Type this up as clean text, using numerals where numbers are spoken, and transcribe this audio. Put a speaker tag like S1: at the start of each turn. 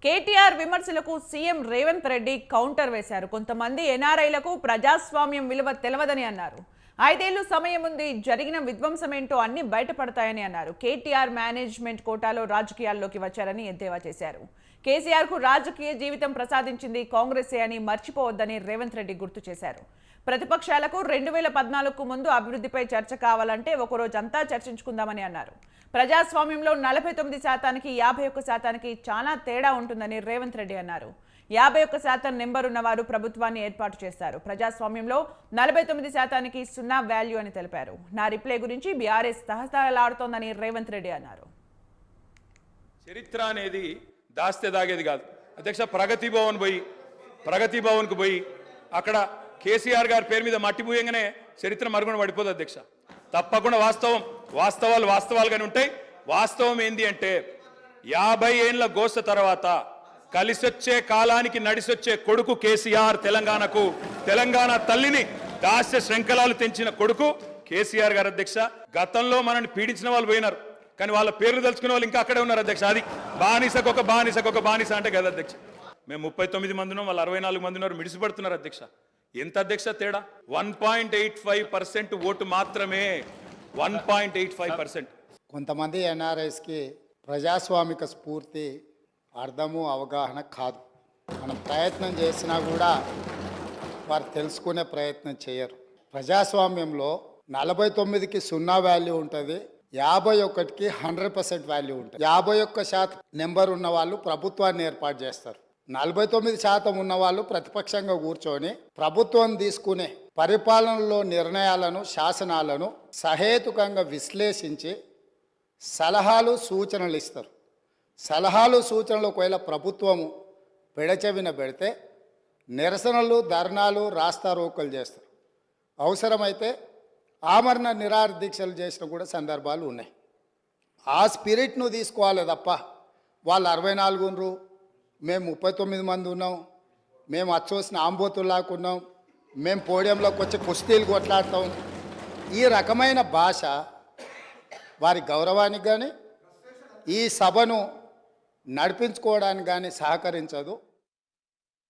S1: కేటీఆర్ విమర్శలకు CM Revanth Reddy counter వేశారు. కొంతమంది ఎన్ఆర్ఐలకు ప్రజాస్వామ్యం విలువ తెలవదని అన్నారు. 5 ఏళ్లు సమయం ఉంది, జరిగిన విధ్వంసమేంటో అన్ని బయటపడతాయని అన్నారు. కేటీఆర్ మేనేజ్మెంట్ కోటాలో రాజకీయాల్లోకి వచ్చారని ఎద్దేవా చేశారు. కేసీఆర్ కు రాజకీయ జీవితం ప్రసాదించింది కాంగ్రెసే అని మర్చిపోవద్దని రేవంత్ రెడ్డి గుర్తు చేశారు. ప్రతిపక్షాలకు 2014కు ముందు అభివృద్ధిపై చర్చ కావాలంటే ఒకరోజంతా చర్చించుకుందామని అన్నారు. ప్రజాస్వామ్యంలో 49%కి 51%కి చాలా తేడా ఉంటుందని రేవంత్ రెడ్డి అన్నారు. 51% నెంబర్ ఉన్నవారు ప్రభుత్వాన్ని ఏర్పాటు చేస్తారు. ప్రజాస్వామ్యంలో 49%కి 0 వాల్యూ అని తెలిపారు. నా రిప్లై గురించి బీఆర్ఎస్ తహతహలాడుతోందని రేవంత్ రెడ్డి అన్నారు.
S2: చరిత్ర అనేది దాస్తే దాగేది కాదు అధ్యక్ష. ప్రగతి భవన్కు పోయి అక్కడ కేసీఆర్ గారి పేరు మీద మట్టి పూయంగానే చరిత్ర మరుగున పడిపోదు అధ్యక్ష. తప్పకుండా వాస్తవాలుగానే ఉంటాయి. వాస్తవం ఏంది అంటే 50 ఏళ్ల గోస తర్వాత కలిసొచ్చే కాలానికి నడిసొచ్చే కొడుకు కేసీఆర్. తెలంగాణ తల్లిని దాస్య శృంఖలాలు తెంచిన కొడుకు కేసీఆర్ గారు అధ్యక్ష. గతంలో మనల్ని పీడించిన వాళ్ళు పోయినారు, కానీ వాళ్ళ పేర్లు తెలుసుకునే వాళ్ళు ఇంకా అక్కడే ఉన్నారు అధ్యక్ష. అది బానిసకొక బానిస అంటే కదా అధ్యక్ష. మేము 39 మంది ఉన్నాం, వాళ్ళు 64 మంది ఉన్నారు, మిడిసిపడుతున్నారు అధ్యక్ష. ఎంత అధ్యక్ష తేడా? 1.85% ఓటు మాత్రమే. 1.85%.
S3: కొంతమంది ఎన్ఆర్ఐస్కి ప్రజాస్వామిక స్ఫూర్తి అర్థము అవగాహన కాదు. మనం ప్రయత్నం చేసినా కూడా వారు తెలుసుకునే ప్రయత్నం చేయరు. ప్రజాస్వామ్యంలో 49కి 0 వాల్యూ ఉంటుంది, 51కి 100% వాల్యూ ఉంటుంది. 51% నెంబర్ ఉన్న వాళ్ళు ప్రభుత్వాన్ని ఏర్పాటు చేస్తారు. 49% ఉన్నవాళ్ళు ప్రతిపక్షంగా కూర్చొని ప్రభుత్వం తీసుకునే పరిపాలనలో నిర్ణయాలను, శాసనాలను సహేతుకంగా విశ్లేషించి సలహాలు సూచనలు ఇస్తారు. సలహాలు సూచనలు ఒకవేళ ప్రభుత్వము పెడచెవిన పెడితే నిరసనలు, ధర్నాలు, రాస్తారోకలు చేస్తారు. అవసరమైతే ఆమరణ నిరాహార దీక్షలు చేసిన కూడా సందర్భాలు ఉన్నాయి. ఆ స్పిరిట్ను తీసుకోవాలి తప్ప వాళ్ళు 64 ఉన్నారు, మేము 39 మంది ఉన్నాం, మేము అచ్చోసిన ఆంబోతుల్లాకున్నాం, మేము పోడియంలోకి వచ్చి కుస్తీలు కొట్లాడతాం, ఈ రకమైన భాష వారి గౌరవానికి కానీ ఈ సభను నడిపించుకోవడానికి కానీ సహకరించదు.